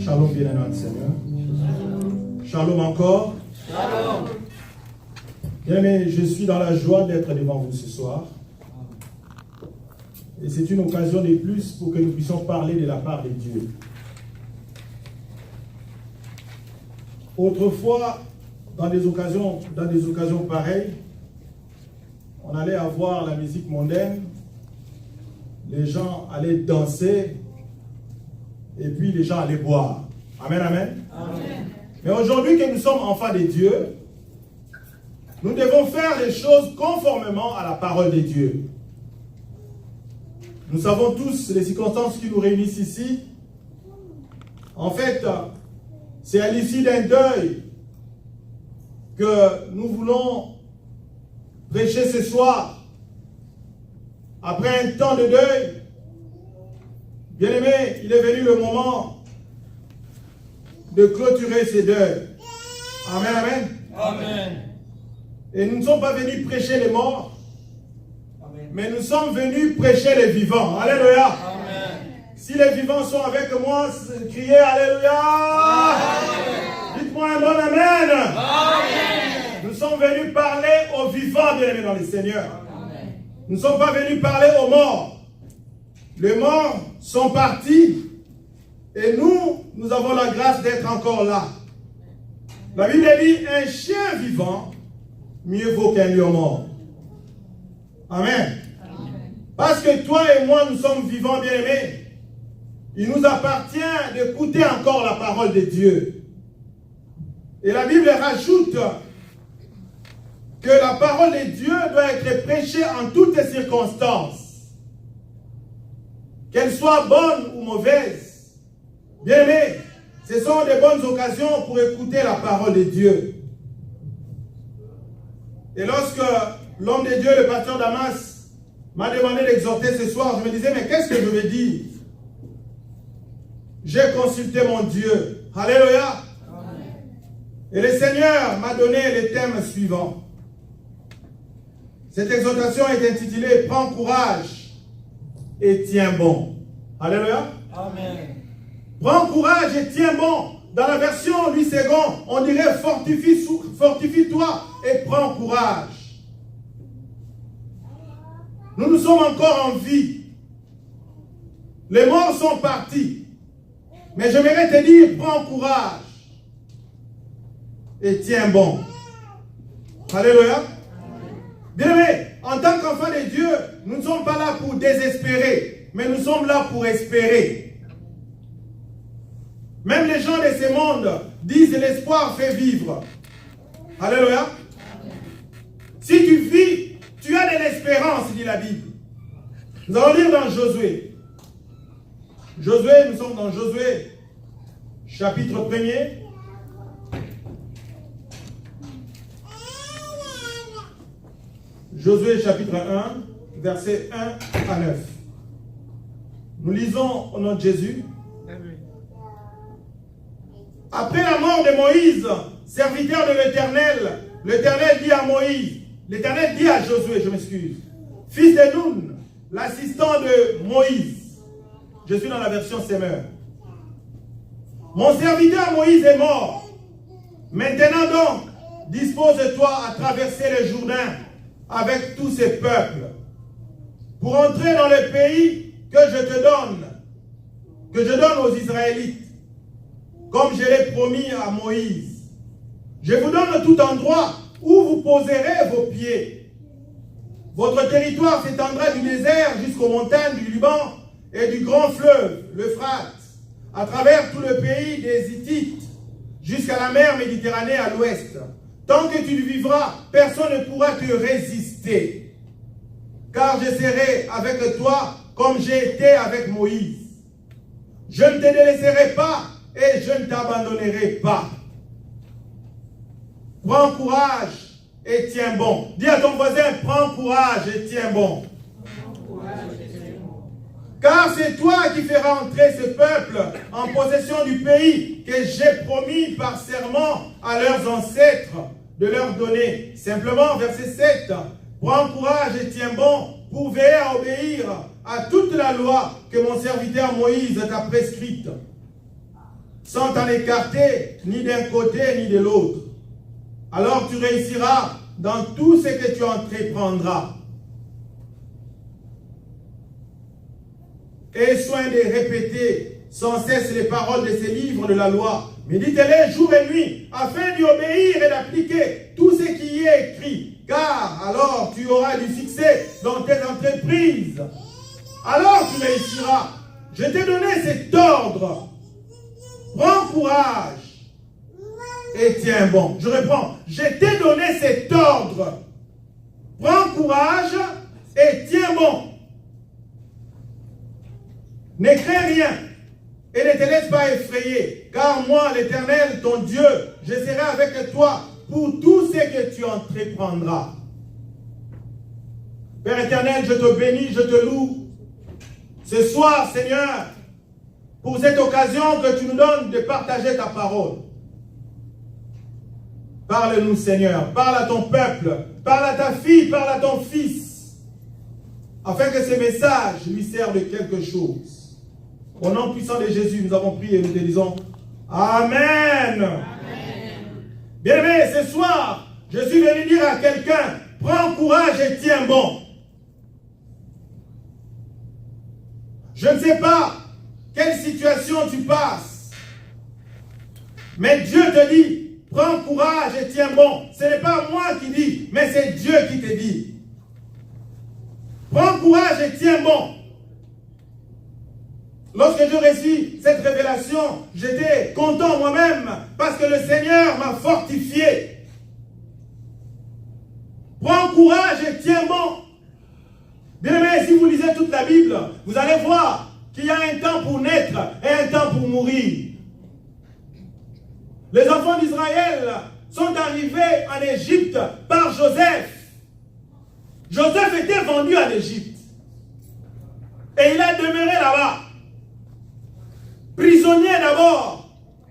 Shalom, bien-aimé Seigneur. Shalom encore. Shalom. Bien-aimé, je suis dans la joie d'être devant vous ce soir. Et c'est une occasion de plus pour que nous puissions parler de la part de Dieu. Autrefois, dans des occasions pareilles, on allait avoir la musique mondaine, les gens allaient danser, et puis les gens allaient boire. Amen, amen. Amen. Mais aujourd'hui que nous sommes enfants de Dieu, nous devons faire les choses conformément à la parole de Dieu. Nous savons tous les circonstances qui nous réunissent ici. En fait, c'est à l'issue d'un deuil que nous voulons prêcher ce soir. Après un temps de deuil, bien-aimé, il est venu le moment de clôturer ces deuils. Amen, amen. Amen. Et nous ne sommes pas venus prêcher les morts, Amen. mais nous sommes venus prêcher les vivants. Alléluia. Amen. Si les vivants sont avec moi, criez Alléluia. Amen. Dites-moi un bon Amen. Amen. Nous sommes venus parler aux vivants, bien-aimés dans le Seigneur. Amen. Nous ne sommes pas venus parler aux morts. Les morts sont partis et nous avons la grâce d'être encore là. La Bible dit, un chien vivant, mieux vaut qu'un lion mort. Amen. Parce que toi et moi, nous sommes vivants, bien-aimés. Il nous appartient d'écouter encore la parole de Dieu. Et la Bible rajoute que la parole de Dieu doit être prêchée en toutes les circonstances. Qu'elle soit bonne ou mauvaise. Bien-aimés, ce sont des bonnes occasions pour écouter la parole de Dieu. Et lorsque l'homme de Dieu, le pasteur Damas, m'a demandé d'exhorter ce soir, je me disais, mais qu'est-ce que je vais dire? J'ai consulté mon Dieu. Alléluia. Amen. Et le Seigneur m'a donné les thèmes suivants. Cette exhortation est intitulée « Prends courage et tiens bon ». Alléluia. Amen. Prends courage et tiens bon. Dans la version Louis II, on dirait fortifie-toi et prends courage. Nous sommes encore en vie. Les morts sont partis. Mais j'aimerais te dire, prends courage et tiens bon. Alléluia. Bien-aimés, en tant qu'enfants de Dieu, nous ne sommes pas là pour désespérer, mais nous sommes là pour espérer. Même les gens de ce monde disent l'espoir fait vivre. Alléluia. Si tu vis, tu as de l'espérance, dit la Bible. Nous allons lire dans Josué. Josué, nous sommes dans Josué, chapitre 1er. Josué, chapitre 1, versets 1 à 9. Nous lisons au nom de Jésus. Après la mort de Moïse, serviteur de l'Éternel, l'Éternel dit à Moïse, l'Éternel dit à Josué, je m'excuse, fils de Nun, l'assistant de Moïse. Je suis dans la version Semeur. Mon serviteur Moïse est mort. Maintenant donc, dispose-toi à traverser le Jourdain avec tous ces peuples pour entrer dans le pays que je donne aux Israélites, comme je l'ai promis à Moïse. Je vous donne tout endroit où vous poserez vos pieds. Votre territoire s'étendra du désert jusqu'aux montagnes du Liban et du grand fleuve, l'Euphrate, à travers tout le pays des Hittites, jusqu'à la mer Méditerranée à l'ouest. Tant que tu vivras, personne ne pourra te résister. Car je serai avec toi comme j'ai été avec Moïse. Je ne te délaisserai pas et je ne t'abandonnerai pas. Prends courage et tiens bon. Dis à ton voisin, prends courage et tiens bon. Car c'est toi qui feras entrer ce peuple en possession du pays que j'ai promis par serment à leurs ancêtres de leur donner. Simplement, verset 7. Prends courage et tiens bon pour veiller à obéir à toute la loi que mon serviteur Moïse t'a prescrite. sans t'en écarter ni d'un côté ni de l'autre. Alors tu réussiras dans tout ce que tu entreprendras. Aie soin de répéter sans cesse les paroles de ces livres de la loi. Médite-les jour et nuit, afin d'y obéir et d'appliquer tout ce qui y est écrit. Car alors tu auras du succès dans tes entreprises. Alors tu réussiras. Je t'ai donné cet ordre. Prends courage et tiens bon. Je reprends. Je t'ai donné cet ordre. Prends courage et tiens bon. Ne crains rien et ne te laisse pas effrayer, car moi, l'Éternel, ton Dieu, je serai avec toi pour tout ce que tu entreprendras. Père éternel, je te bénis, je te loue. Ce soir, Seigneur, pour cette occasion que tu nous donnes de partager ta parole. Parle-nous, Seigneur, parle à ton peuple, parle à ta fille, parle à ton fils, afin que ce message lui serve de quelque chose. Au nom puissant de Jésus, nous avons prié et nous te disons Amen. Amen. Bien-aimé, ce soir, je suis venu dire à quelqu'un, prends courage et tiens bon. Je ne sais pas quelle situation tu passes, mais Dieu te dit, prends courage et tiens bon. Ce n'est pas moi qui dis, mais c'est Dieu qui te dit. Prends courage et tiens bon. Lorsque je reçus cette révélation, j'étais content moi-même parce que le Seigneur m'a fortifié. Prends courage et tiens bon. Bien aimé, si vous lisez toute la Bible, vous allez voir qu'il y a un temps pour naître et un temps pour mourir. Les enfants d'Israël sont arrivés en Égypte par Joseph. Joseph était vendu en Égypte. Et il a demeuré là-bas. Prisonnier d'abord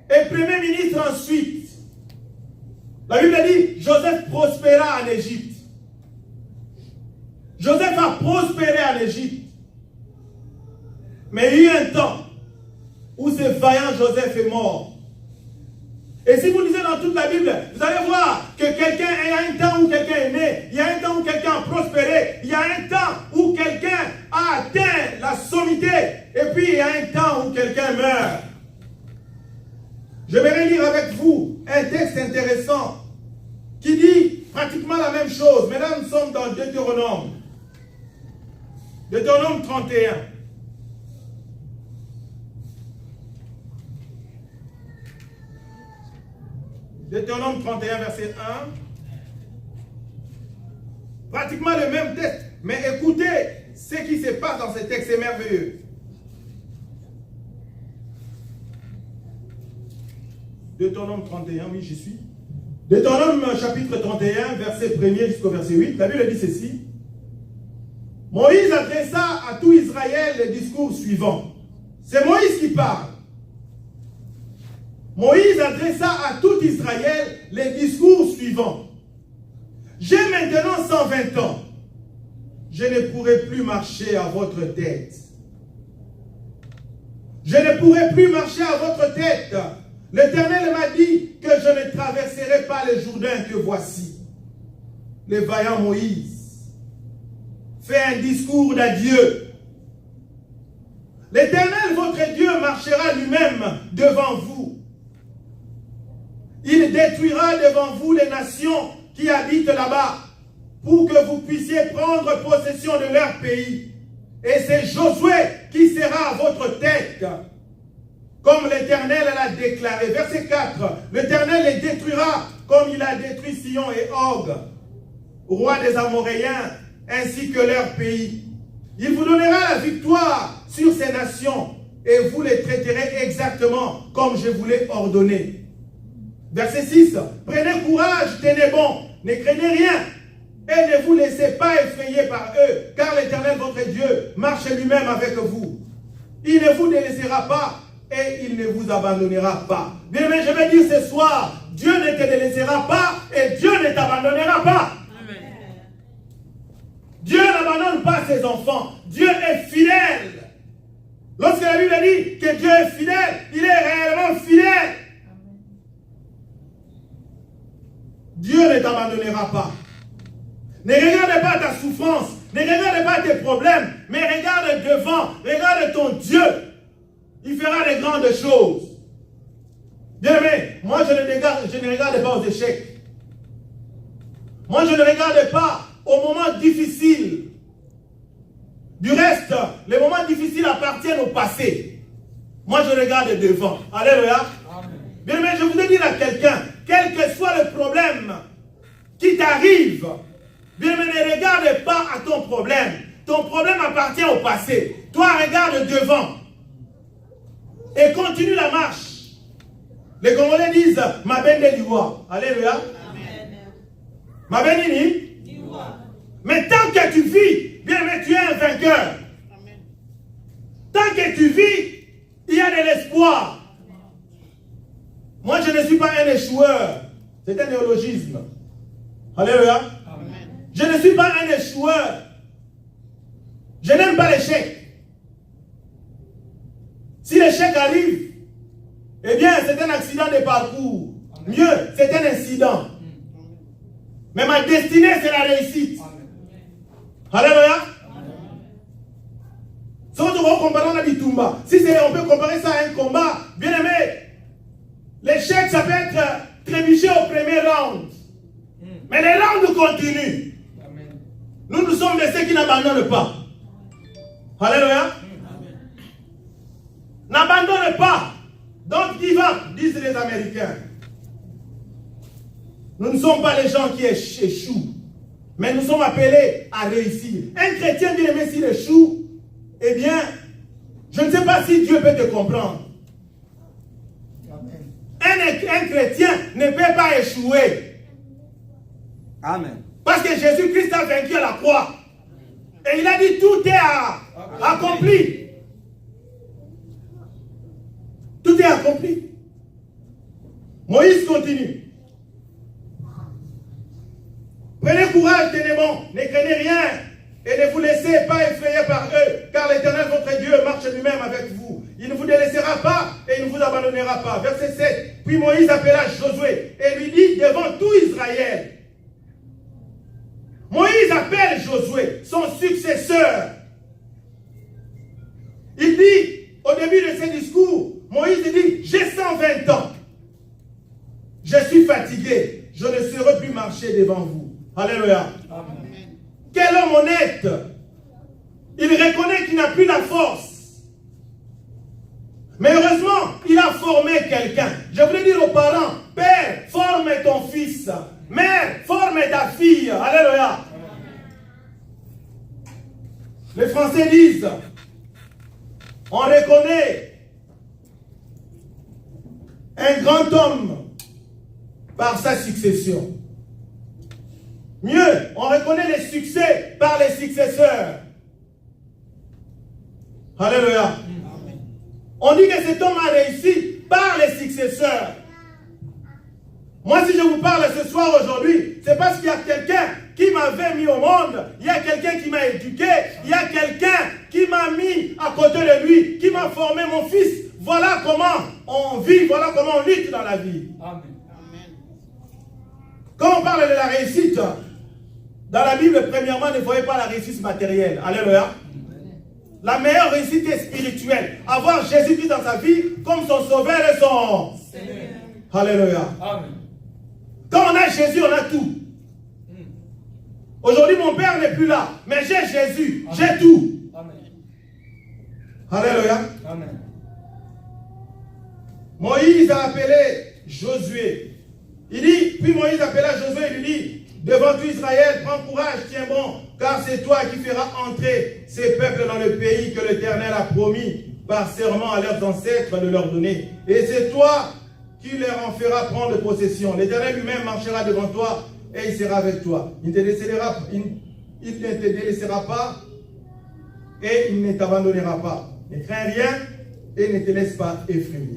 et premier ministre ensuite. La Bible dit, Joseph prospéra en Égypte. Joseph a prospéré en Égypte. Mais il y a eu un temps où ce vaillant Joseph est mort. Et si vous lisez dans toute la Bible, vous allez voir que quelqu'un, il y a un temps où quelqu'un est né, il y a un temps où quelqu'un a prospéré, il y a un temps où quelqu'un a atteint la sommité, et puis il y a un temps où quelqu'un meurt. Je vais lire avec vous un texte intéressant qui dit pratiquement la même chose. Mais là, nous sommes dans Deutéronome. Deutéronome 31. Deutéronome 31, verset 1. Pratiquement le même texte. Mais écoutez ce qui se passe dans ce texte, c'est merveilleux. Deutéronome 31, oui, j'y suis. Deutéronome chapitre 31, verset 1er jusqu'au verset 8. La Bible dit ceci. Moïse adressa à tout Israël le discours suivant. C'est Moïse qui parle. Moïse adressa à tout Israël les discours suivants. J'ai maintenant 120 ans. Je ne pourrai plus marcher à votre tête. Je ne pourrai plus marcher à votre tête. L'Éternel m'a dit que je ne traverserai pas le Jourdain que voici. Le vaillant Moïse fait un discours d'adieu. L'Éternel, votre Dieu, marchera lui-même devant vous. Il détruira devant vous les nations qui habitent là-bas pour que vous puissiez prendre possession de leur pays. Et c'est Josué qui sera à votre tête, comme l'Éternel l'a déclaré. Verset 4. L'Éternel les détruira comme il a détruit Sion et Og, roi des Amoréens, ainsi que leur pays. Il vous donnera la victoire sur ces nations et vous les traiterez exactement comme je vous l'ai ordonné. Verset 6. Prenez courage, tenez bon, ne craignez rien et ne vous laissez pas effrayer par eux, car l'Éternel votre Dieu marche lui-même avec vous. Il ne vous délaissera pas et il ne vous abandonnera pas. Bien, mais je vais dire ce soir, Dieu ne te délaissera pas et Dieu ne t'abandonnera pas. Amen. Dieu n'abandonne pas ses enfants. Dieu est fidèle. Lorsque la Bible dit que Dieu est fidèle, il est réellement fidèle. Dieu ne t'abandonnera pas. Ne regarde pas ta souffrance, ne regarde pas tes problèmes, mais regarde devant, regarde ton Dieu. Il fera de grandes choses. Bien aimé, moi je ne regarde pas aux échecs. Moi je ne regarde pas aux moments difficiles. Du reste, les moments difficiles appartiennent au passé. Moi je regarde devant. Alléluia. Bien aimé, je voudrais dire à quelqu'un, quel que soit le problème qui t'arrive, bien aimé, ne regarde pas à ton problème. Ton problème appartient au passé. Toi, regarde devant. Et continue la marche. Les Congolais disent ma bende liwa. Alléluia. Ma bende liwa. Mais tant que tu vis, bien aimé, tu es un vainqueur. Tant que tu vis, il y a de l'espoir. Moi, je ne suis pas un échoueur. C'est un néologisme. Alléluia. Je ne suis pas un échoueur. Je n'aime pas l'échec. Si l'échec arrive, eh bien, c'est un accident de parcours. Mieux, c'est un incident. Mais ma destinée, c'est la réussite. Alléluia. Si on peut comparer ça à un combat, bien aimé, l'échec, ça peut être trébuché au premier round. Mais les rounds continuent. Nous sommes de ceux qui n'abandonnent pas. Alléluia. N'abandonne pas. Don't give up, disent les Américains. Nous ne sommes pas les gens qui échouent, mais nous sommes appelés à réussir. Un chrétien, bien aimé, s'il échoue, eh bien, je ne sais pas si Dieu peut te comprendre. Un chrétien ne peut pas échouer. Amen. Parce que Jésus-Christ a vaincu à la croix. Et il a dit tout est accompli. Tout est accompli. Moïse continue. Prenez courage, ténémons, ne craignez rien et ne vous laissez pas effrayer par eux, car l'Éternel, votre Dieu, marche lui-même avec vous. Il ne vous délaissera pas et il ne vous abandonnera pas. Verset 7. Puis Moïse appela Josué et lui dit devant tout Israël. Moïse appelle Josué, son successeur. Il dit, au début de ses discours, Moïse dit, j'ai 120 ans. Je suis fatigué. Je ne saurais plus marcher devant vous. Alléluia. Amen. Quel homme honnête. Il reconnaît qu'il n'a plus la force. Mais heureusement, il a formé quelqu'un. Je voulais dire aux parents, Père, forme ton fils. Mère, forme ta fille. Alléluia. Les Français disent, on reconnaît un grand homme par sa succession. Mieux, on reconnaît les succès par les successeurs. Alléluia. On dit que cet homme a réussi par les successeurs. Moi, si je vous parle ce soir aujourd'hui, c'est parce qu'il y a quelqu'un qui m'avait mis au monde, il y a quelqu'un qui m'a éduqué, il y a quelqu'un qui m'a mis à côté de lui, qui m'a formé mon fils. Voilà comment on vit, voilà comment on lutte dans la vie. Amen. Quand on parle de la réussite, dans la Bible, premièrement, ne voyez pas la réussite matérielle. Alléluia. La meilleure réussite est spirituelle. Avoir Jésus-Christ dans sa vie comme son sauveur et son Seigneur. Alléluia. Amen. Quand on a Jésus, on a tout. Aujourd'hui, mon père n'est plus là, mais j'ai Jésus, j'ai tout. Amen. Alléluia. Amen. Moïse a appelé Josué. Il dit, puis Moïse appela Josué et lui dit, devant tout Israël, prends courage, tiens bon, car c'est toi qui feras entrer ces peuples dans le pays que l'Éternel a promis par serment à leurs ancêtres de leur donner. Et c'est toi qui leur en feras prendre possession. L'Éternel lui-même marchera devant toi et il sera avec toi. Il ne te délaissera pas et il ne t'abandonnera pas. Ne crains rien et ne te laisse pas effrayer.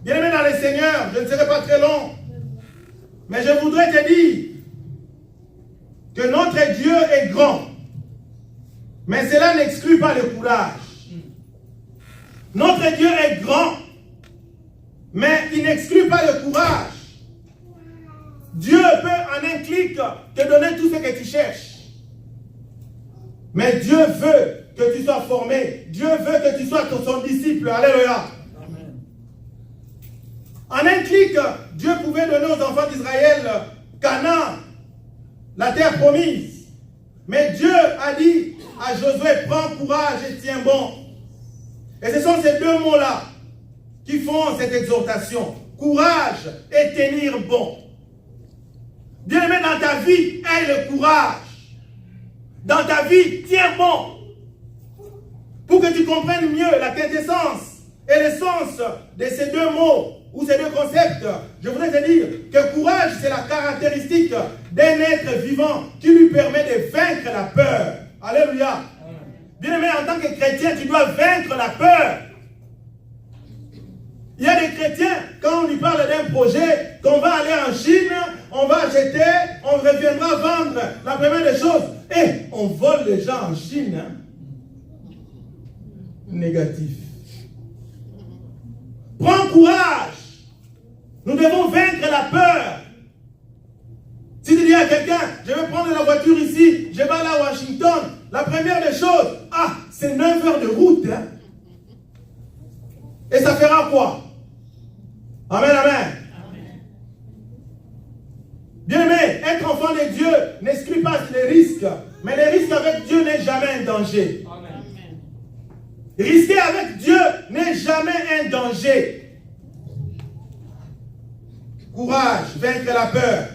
Bien-aimé dans le Seigneur, je ne serai pas très long, mais je voudrais te dire que notre Dieu est grand, mais cela n'exclut pas le courage. Notre Dieu est grand, mais il n'exclut pas le courage. Dieu peut en un clic te donner tout ce que tu cherches. Mais Dieu veut que tu sois formé. Dieu veut que tu sois son disciple. Alléluia. Amen. En un clic, Dieu pouvait donner aux enfants d'Israël Canaan, la terre promise. Mais Dieu a dit à Josué, prends courage et tiens bon. Et ce sont ces deux mots-là qui font cette exhortation. Courage et tenir bon. Bien-aimé, dans ta vie, aie le courage. Dans ta vie, tiens bon. Pour que tu comprennes mieux la quintessence et le sens de ces deux mots ou ces deux concepts, je voudrais te dire que courage, c'est la caractéristique d'un être vivant qui lui permet de vaincre la peur. Alléluia. Bien-aimé, en tant que chrétien, tu dois vaincre la peur. Il y a des chrétiens, quand on lui parle d'un projet, qu'on va aller en Chine, on va acheter, on reviendra vendre. La première des choses, on vole les gens en Chine. Hein? Négatif. Prends courage. Nous devons vaincre la peur. Si tu dis à quelqu'un, je vais prendre la voiture ici, je vais aller à Washington, la première des choses, c'est 9 heures de route. Hein? Et ça fera quoi? Amen, amen. Bien-aimé, être enfant de Dieu n'exclut pas les risques. Mais les risques avec Dieu n'est jamais un danger. Amen. Risquer avec Dieu n'est jamais un danger. Courage, vaincre la peur.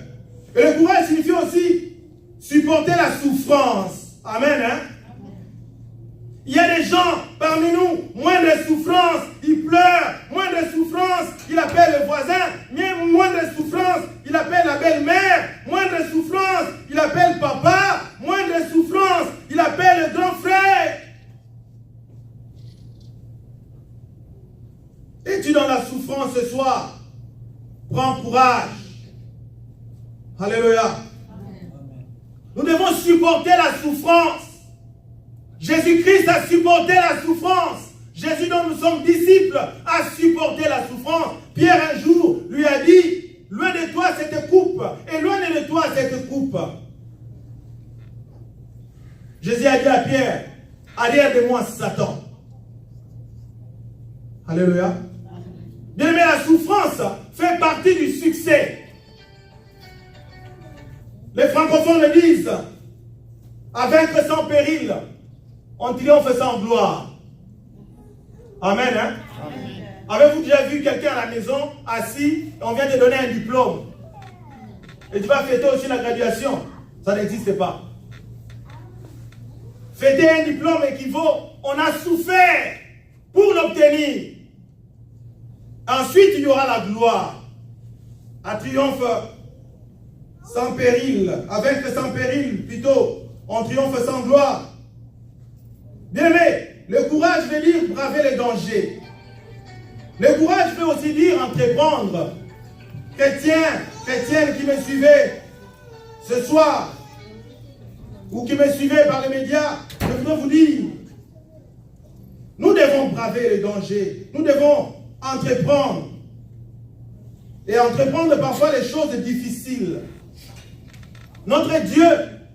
Et le courage signifie aussi supporter la souffrance. Amen, hein? Il y a des gens parmi nous, moins de souffrance, ils pleurent, moins de souffrance, ils appellent le voisin, moins de souffrance, ils appellent la belle-mère, moins de souffrance, ils appellent papa, moins de souffrance, ils appellent le grand frère. Es-tu dans la souffrance ce soir? Prends courage. Alléluia. Nous devons supporter la souffrance. Jésus-Christ a supporté la souffrance. Jésus dont nous sommes disciples a supporté la souffrance. Pierre un jour lui a dit, loin de toi cette coupe, éloigne de toi cette coupe. Jésus a dit à Pierre, arrière de moi Satan. Alléluia. Bien aimé, la souffrance fait partie du succès. Les francophones le disent, à vaincre sans péril, on triomphe sans gloire. Amen, hein? Amen. Avez-vous déjà vu quelqu'un à la maison, assis, et on vient te donner un diplôme? Et tu vas fêter aussi la graduation? Ça n'existe pas. Fêter un diplôme équivaut, on a souffert pour l'obtenir. Ensuite, il y aura la gloire. Un triomphe sans péril, à vaincre sans péril, plutôt, on triomphe sans gloire. Bien aimé, le courage veut dire braver les dangers. Le courage veut aussi dire entreprendre. Chrétiens, chrétiennes qui me suivez ce soir, ou qui me suivez par les médias, je voudrais vous dire, nous devons braver les dangers. Nous devons entreprendre. Et entreprendre parfois les choses difficiles. Notre Dieu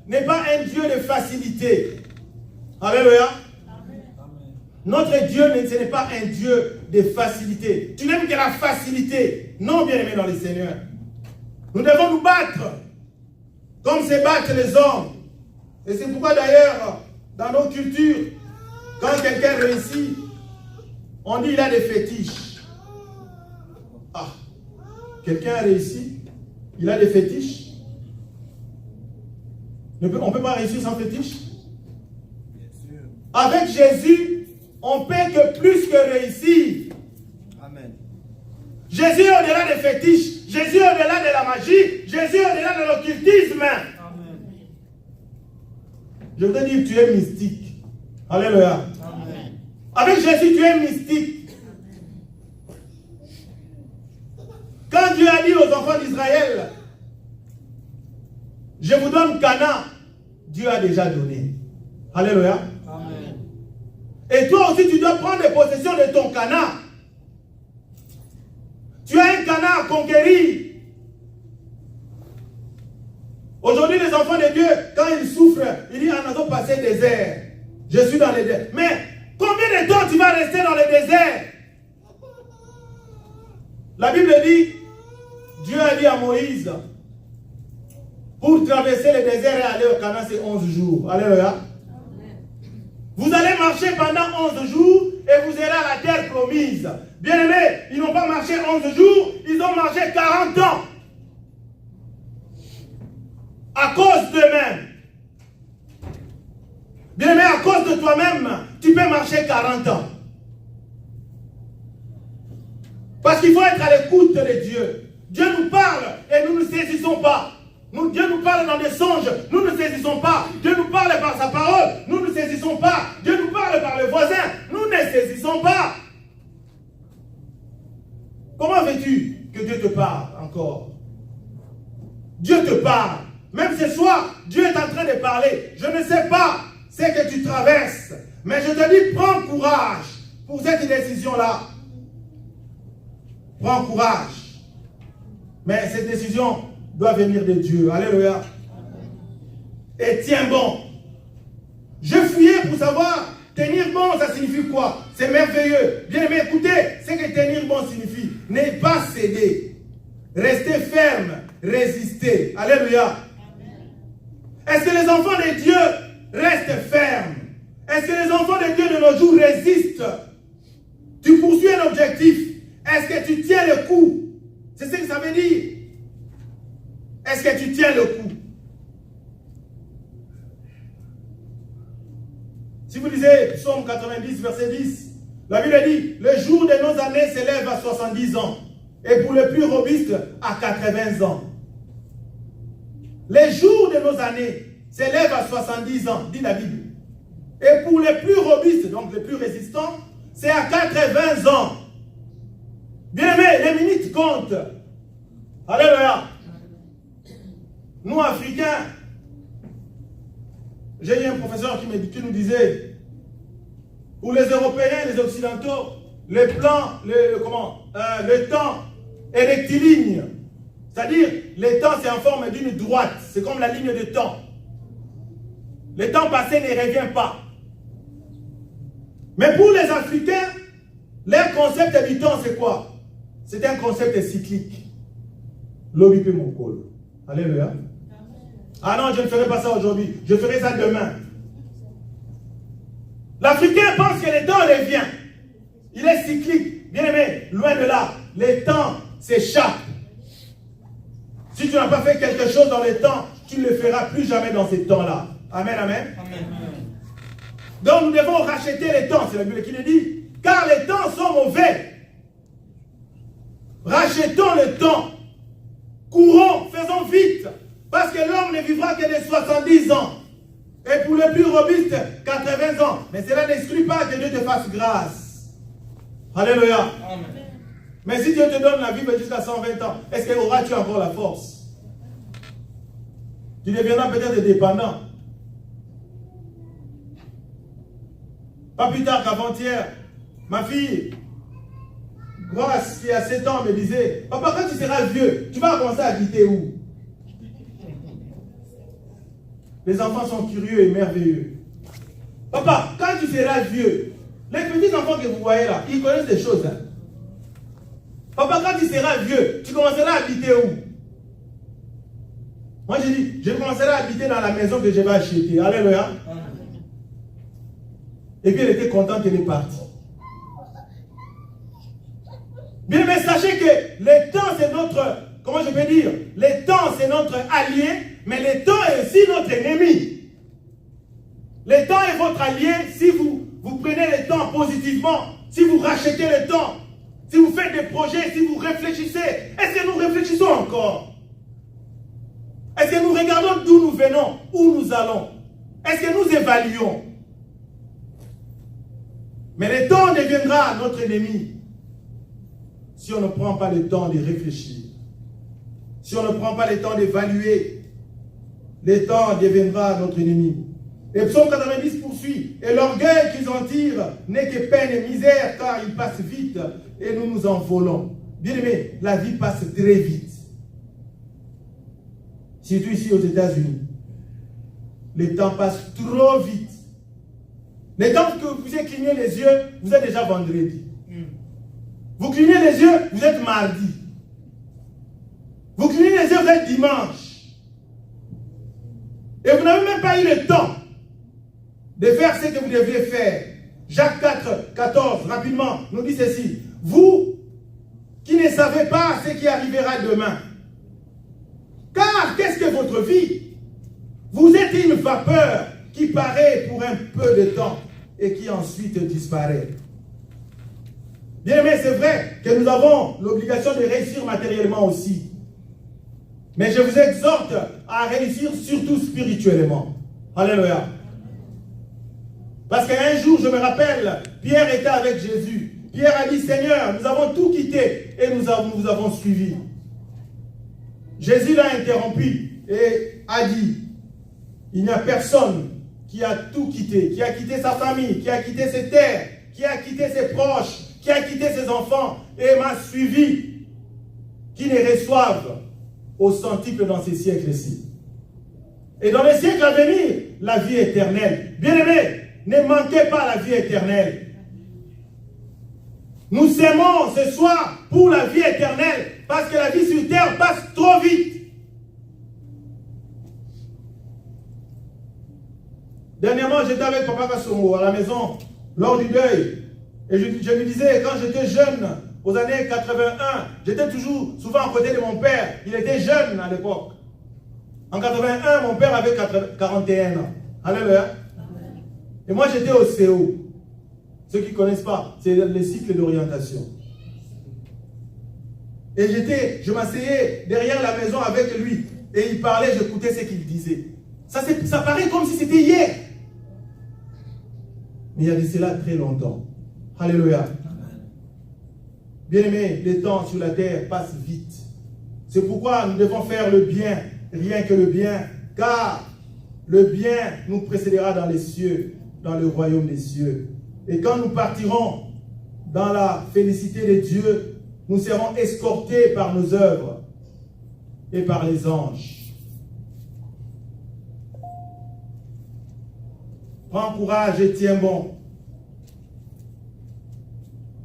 n'est pas un Dieu de facilité. Alléluia. Notre Dieu, ce n'est pas un Dieu de facilité. Tu n'aimes que la facilité. Non, bien-aimé dans le Seigneur. Nous devons nous battre comme se battent les hommes. Et c'est pourquoi d'ailleurs, dans nos cultures, quand quelqu'un réussit, on dit qu'il a des fétiches. Ah, quelqu'un a réussi, il a des fétiches. On ne peut pas réussir sans fétiche. Avec Jésus, on peut que plus que réussir. Amen. Jésus est au-delà des fétiches. Jésus est au-delà de la magie. Jésus est au-delà de l'occultisme. Amen. Je voudrais dire que tu es mystique. Alléluia. Amen. Avec Jésus, tu es mystique. Quand Dieu a dit aux enfants d'Israël, je vous donne Canaan, Dieu a déjà donné. Alléluia. Et toi aussi, tu dois prendre possession de ton Canaan. Tu as un Canaan à conquérir. Aujourd'hui, les enfants de Dieu, quand ils souffrent, ils disent, on a passé le désert. Je suis dans le désert. Mais combien de temps tu vas rester dans le désert? La Bible dit, Dieu a dit à Moïse, pour traverser le désert et aller au Canaan, c'est 11 jours. Alléluia. Vous allez marcher pendant 11 jours et vous irez à la terre promise. Bien aimés, ils n'ont pas marché 11 jours, ils ont marché 40 ans. À cause d'eux-mêmes. Bien aimé, à cause de toi-même, tu peux marcher 40 ans. Parce qu'il faut être à l'écoute de Dieu. Dieu nous parle et nous ne saisissons pas. Dieu nous parle dans des songes, nous ne saisissons pas. Dieu nous parle par sa parole, nous ne saisissons pas. Dieu nous parle par le voisin, nous ne saisissons pas. Comment veux-tu que Dieu te parle encore? Dieu te parle. Même ce soir, Dieu est en train de parler. Je ne sais pas ce que tu traverses, mais je te dis, prends courage pour cette décision-là. Prends courage. Mais cette décision doit venir de Dieu. Alléluia. Et tiens bon. Je fouillais pour savoir, tenir bon, ça signifie quoi? C'est merveilleux. Bien aimé, écoutez, ce que tenir bon signifie. Ne pas céder. Rester ferme. Résister. Alléluia. Est-ce que les enfants de Dieu restent fermes? Est-ce que les enfants de Dieu de nos jours résistent? Tu poursuis un objectif. Est-ce que tu tiens le coup? C'est ce que ça veut dire. Est-ce que tu tiens le coup? Si vous lisez Psaume 90, verset 10, la Bible dit, le jour de nos années s'élève à 70 ans, et pour le plus robuste, à 80 ans. Les jours de nos années s'élèvent à 70 ans, dit la Bible. Et pour les plus robustes, donc les plus résistants, c'est à 80 ans. Bien aimé, les minutes comptent. Alléluia. Nous, Africains, j'ai eu un professeur qui nous disait, pour les Européens, les Occidentaux, le temps est rectiligne. C'est-à-dire, le temps, c'est en forme d'une droite. C'est comme la ligne de temps. Le temps passé ne revient pas. Mais pour les Africains, leur concept du temps, c'est quoi? C'est un concept cyclique. L'obipé mon col. Alléluia. Ah non, je ne ferai pas ça aujourd'hui. Je ferai ça demain. L'Africain pense que le temps revient. Il est cyclique. Bien aimé, loin de là. Le temps s'échappe. Si tu n'as pas fait quelque chose dans le temps, tu ne le feras plus jamais dans ces temps-là. Amen, amen. Amen. Donc nous devons racheter les temps. C'est la Bible qui le dit. Car les temps sont mauvais. Rachetons le temps. Courons, faisons vite. Parce que l'homme ne vivra que de 70 ans. Et pour le plus robuste, 80 ans. Mais cela n'exclut pas que Dieu te fasse grâce. Alléluia. Amen. Mais si Dieu te donne la vie jusqu'à 120 ans, est-ce que auras-tu encore la force? Tu deviendras peut-être dépendant. Pas plus tard qu'avant-hier, ma fille, Grace, qui a 7 ans, me disait, papa, quand tu seras vieux, tu vas commencer à habiter où? Les enfants sont curieux et merveilleux. Papa, quand tu seras vieux, les petits enfants que vous voyez là, ils connaissent des choses. Hein? Papa, quand tu seras vieux, tu commenceras à habiter où? Moi, j'ai dit, je commencerai à habiter dans la maison que je vais acheter. Alléluia. Et puis, elle était contente, elle est partie. Bien, mais sachez que le temps, c'est notre, comment je peux dire, le temps, c'est notre allié, mais le temps est aussi notre ennemi. Le temps est votre allié si vous prenez le temps positivement, si vous rachetez le temps, si vous faites des projets, si vous réfléchissez. Est-ce que nous réfléchissons encore? Est-ce que nous regardons d'où nous venons, où nous allons? Est-ce que nous évaluons? Mais le temps deviendra notre ennemi si on ne prend pas le temps de réfléchir. Si on ne prend pas le temps d'évaluer, le temps deviendra notre ennemi. Et Psaume 90 poursuit. Et l'orgueil qu'ils en tirent n'est que peine et misère, car il passe vite et nous nous envolons. Bien aimé, la vie passe très vite. surtout ici aux États-Unis. Le temps passe trop vite. Le temps que vous clignez les yeux, vous êtes déjà vendredi. Vous clignez les yeux, vous êtes mardi. Vous clignez les yeux, vous êtes dimanche. Et vous n'avez même pas eu le temps de faire ce que vous deviez faire. Jacques 4, 14, rapidement, nous dit ceci. Vous qui ne savez pas ce qui arrivera demain. Car qu'est-ce que votre vie? Vous êtes une vapeur qui paraît pour un peu de temps et qui ensuite disparaît. Bien aimé, c'est vrai que nous avons l'obligation de réussir matériellement aussi. Mais je vous exhorte à réussir surtout spirituellement. Alléluia. Parce qu'un jour, je me rappelle, Pierre était avec Jésus. Pierre a dit, Seigneur, nous avons tout quitté et nous avons suivi. Jésus l'a interrompu et a dit, il n'y a personne qui a tout quitté, qui a quitté sa famille, qui a quitté ses terres, qui a quitté ses proches, qui a quitté ses enfants et m'a suivi, qui ne reçoivent au centuple dans ces siècles-ci. Et dans les siècles à venir, la vie éternelle. Bien-aimés, ne manquez pas la vie éternelle. Nous s'aimons ce soir pour la vie éternelle, parce que la vie sur terre passe trop vite. Dernièrement, j'étais avec Papa Kassomo à la maison, lors du deuil. Et je lui disais, quand j'étais jeune, aux années 81, j'étais toujours souvent à côté de mon père. Il était jeune à l'époque. En 81, mon père avait 41 ans. Alléluia. Et moi, j'étais au CO. Ceux qui ne connaissent pas, c'est les cycles d'orientation. Et je m'asseyais derrière la maison avec lui. Et il parlait, j'écoutais ce qu'il disait. Ça paraît comme si c'était hier. Mais il y a de cela très longtemps. Alléluia. Bien-aimés, le temps sur la terre passe vite. C'est pourquoi nous devons faire le bien, rien que le bien, car le bien nous précédera dans les cieux, dans le royaume des cieux. Et quand nous partirons dans la félicité de Dieu, nous serons escortés par nos œuvres et par les anges. Prends courage et tiens bon.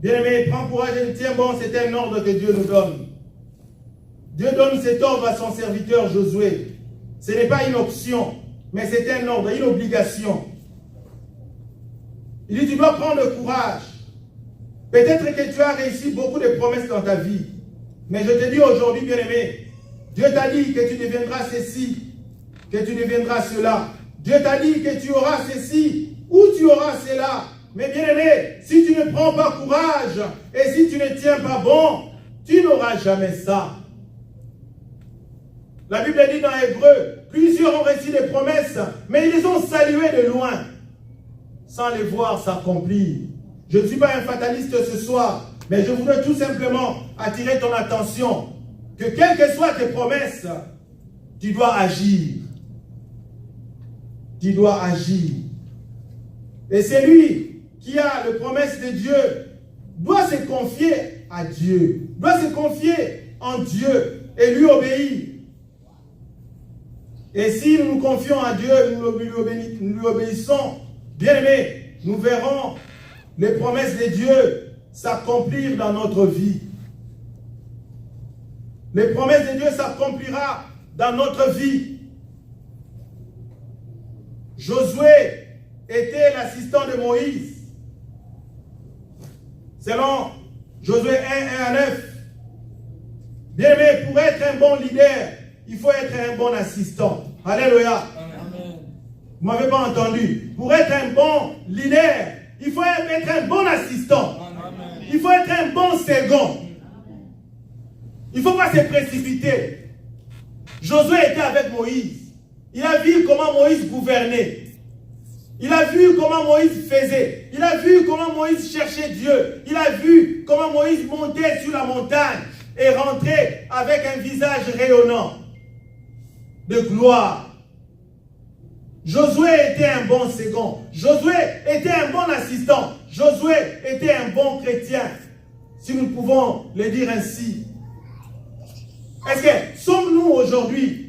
Bien-aimé, prends courage et tiens bon, c'est un ordre que Dieu nous donne. Dieu donne cet ordre à son serviteur Josué. Ce n'est pas une option, mais c'est un ordre, une obligation. Il dit, tu dois prendre le courage. Peut-être que tu as réussi beaucoup de promesses dans ta vie. Mais je te dis aujourd'hui, bien-aimé, Dieu t'a dit que tu deviendras ceci, que tu deviendras cela. Dieu t'a dit que tu auras ceci, ou tu auras cela. Mais bien-aimé, si tu ne prends pas courage, et si tu ne tiens pas bon, tu n'auras jamais ça. La Bible dit dans Hébreu, plusieurs ont reçu des promesses, mais ils les ont saluées de loin, sans les voir s'accomplir. Je ne suis pas un fataliste ce soir, mais je voudrais tout simplement attirer ton attention, que quelles que soient tes promesses, tu dois agir. Tu dois agir. Et c'est lui qui a les promesses de Dieu doit se confier à Dieu, doit se confier en Dieu et lui obéir. Et si nous nous confions à Dieu, nous lui obéissons, bien aimés, nous verrons les promesses de Dieu s'accomplir dans notre vie. Les promesses de Dieu s'accomplira dans notre vie. Josué était l'assistant de Moïse. Selon Josué 1, 1 à 9. Bien aimé, pour être un bon leader, il faut être un bon assistant. Alléluia. Amen. Vous ne m'avez pas entendu. Pour être un bon leader, il faut être un bon assistant. Amen. Il faut être un bon second. Il ne faut pas se précipiter. Josué était avec Moïse. Il a vu comment Moïse gouvernait. Il a vu comment Moïse faisait. Il a vu comment Moïse cherchait Dieu. Il a vu comment Moïse montait sur la montagne et rentrait avec un visage rayonnant de gloire. Josué était un bon second. Josué était un bon assistant. Josué était un bon chrétien. Si nous pouvons le dire ainsi. Est-ce que sommes-nous aujourd'hui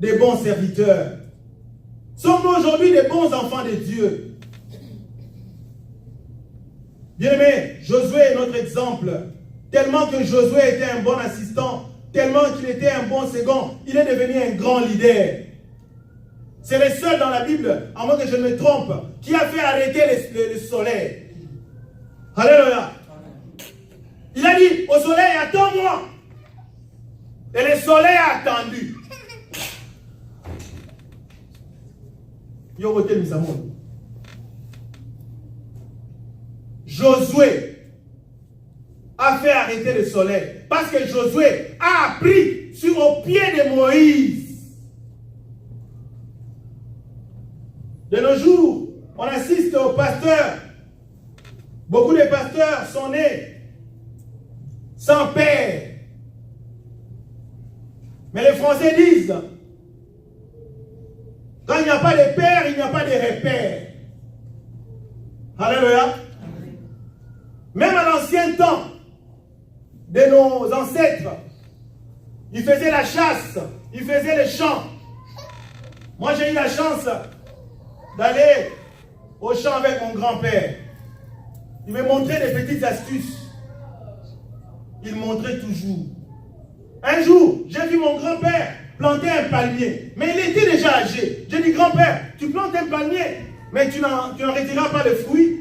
des bons serviteurs? Sommes-nous aujourd'hui des bons enfants de Dieu? Bien-aimé, Josué est notre exemple. Tellement que Josué était un bon assistant, tellement qu'il était un bon second, il est devenu un grand leader. C'est le seul dans la Bible, à moins que je ne me trompe, qui a fait arrêter le soleil. Alléluia. Il a dit au soleil, attends-moi. Et le soleil a attendu. Josué a fait arrêter le soleil parce que Josué a appris au pied de Moïse. De nos jours, on assiste aux pasteurs. Beaucoup de pasteurs sont nés sans père. Mais les Français disent, quand il n'y a pas de père, il n'y a pas de repère. Alléluia. Même à l'ancien temps de nos ancêtres, ils faisaient la chasse, ils faisaient les champs. Moi, j'ai eu la chance d'aller au champ avec mon grand-père. Il me montrait des petites astuces. Il montrait toujours. Un jour, j'ai vu mon grand-père planter un palmier. Mais il était déjà âgé. J'ai dit, grand-père, tu plantes un palmier, mais tu n'en retireras pas les fruits.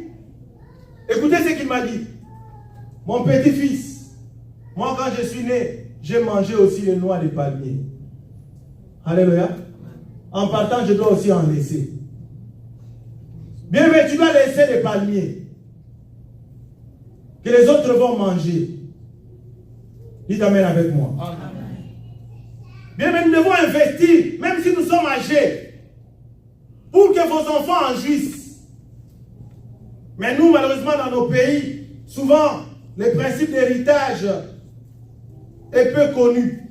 Écoutez ce qu'il m'a dit. Mon petit-fils, moi quand je suis né, j'ai mangé aussi les noix de palmier. Alléluia. En partant, je dois aussi en laisser. Bien, mais tu dois laisser les palmiers que les autres vont manger. Dites amen avec moi. Amen. Bien, mais nous devons investir, même si nous sommes âgés, pour que vos enfants en jouissent. Mais nous, malheureusement, dans nos pays, souvent, le principe d'héritage est peu connu.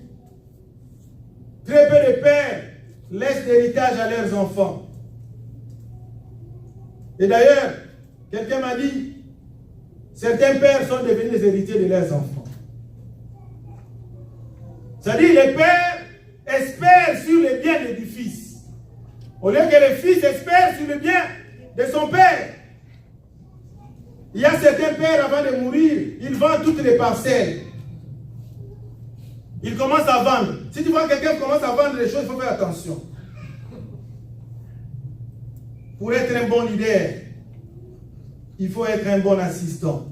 Très peu de pères laissent l'héritage à leurs enfants. Et d'ailleurs, quelqu'un m'a dit, certains pères sont devenus les héritiers de leurs enfants. C'est-à-dire, les pères espèrent sur le bien du fils, au lieu que le fils espère sur le bien de son père. Il y a certains pères, avant de mourir, ils vendent toutes les parcelles. Ils commencent à vendre. Si tu vois quelqu'un commence à vendre les choses, il faut faire attention. Pour être un bon leader, il faut être un bon assistant.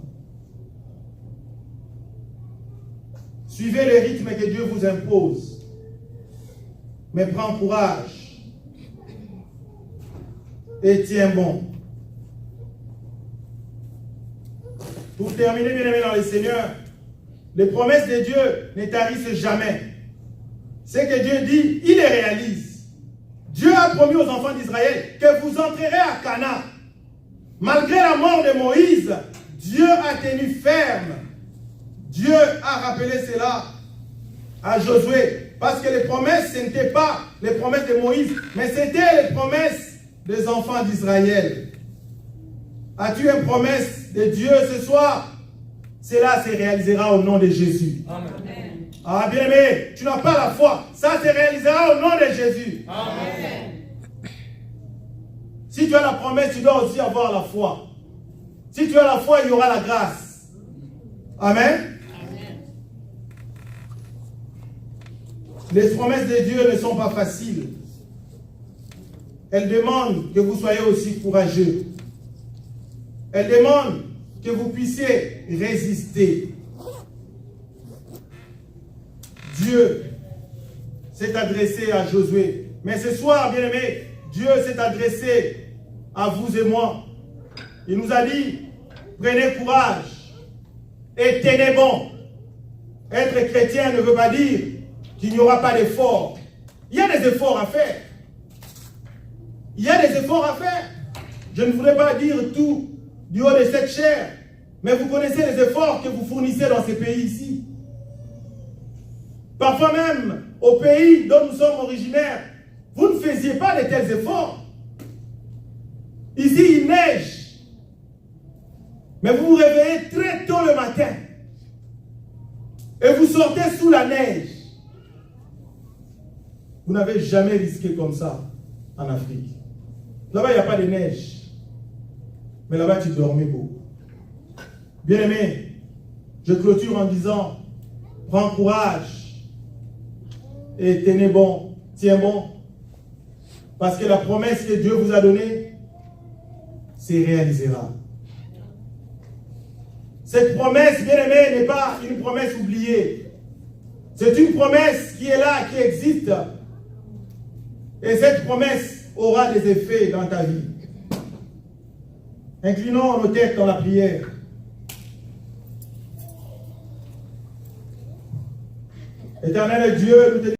Suivez le rythme que Dieu vous impose. Mais prends courage. Et tiens bon. Pour terminer, bien aimé dans le Seigneur, les promesses de Dieu ne tarissent jamais. Ce que Dieu dit, il les réalise. Dieu a promis aux enfants d'Israël que vous entrerez à Canaan. Malgré la mort de Moïse, Dieu a tenu ferme. Dieu a rappelé cela à Josué. Parce que les promesses, ce n'étaient pas les promesses de Moïse, mais c'était les promesses des enfants d'Israël. As-tu une promesse de Dieu ce soir? Cela se réalisera au nom de Jésus. Amen. Ah bien aimé, tu n'as pas la foi. Ça se réalisera au nom de Jésus. Amen. Si tu as la promesse, tu dois aussi avoir la foi. Si tu as la foi, il y aura la grâce. Amen. Amen. Les promesses de Dieu ne sont pas faciles. Elles demandent que vous soyez aussi courageux. Elles demandent que vous puissiez résister. Dieu s'est adressé à Josué. Mais ce soir, bien-aimé, Dieu s'est adressé à vous et moi. Il nous a dit, prenez courage et tenez bon. Être chrétien ne veut pas dire qu'il n'y aura pas d'efforts. Il y a des efforts à faire. Il y a des efforts à faire. Je ne voudrais pas dire tout du haut de cette chair, mais vous connaissez les efforts que vous fournissez dans ces pays ici. Parfois même, au pays dont nous sommes originaires, vous ne faisiez pas de tels efforts. Ici, il neige. Mais vous vous réveillez très tôt le matin. Et vous sortez sous la neige. Vous n'avez jamais risqué comme ça en Afrique. Là-bas, il n'y a pas de neige. Mais là-bas, tu dormais beaucoup. Bien-aimé, je clôture en disant, prends courage et tenez bon, tiens bon. Parce que la promesse que Dieu vous a donnée, c'est réalisera. Cette promesse, bien-aimé, n'est pas une promesse oubliée. C'est une promesse qui est là, qui existe. Et cette promesse aura des effets dans ta vie. Inclinons nos têtes dans la prière. Éternel Dieu, nous te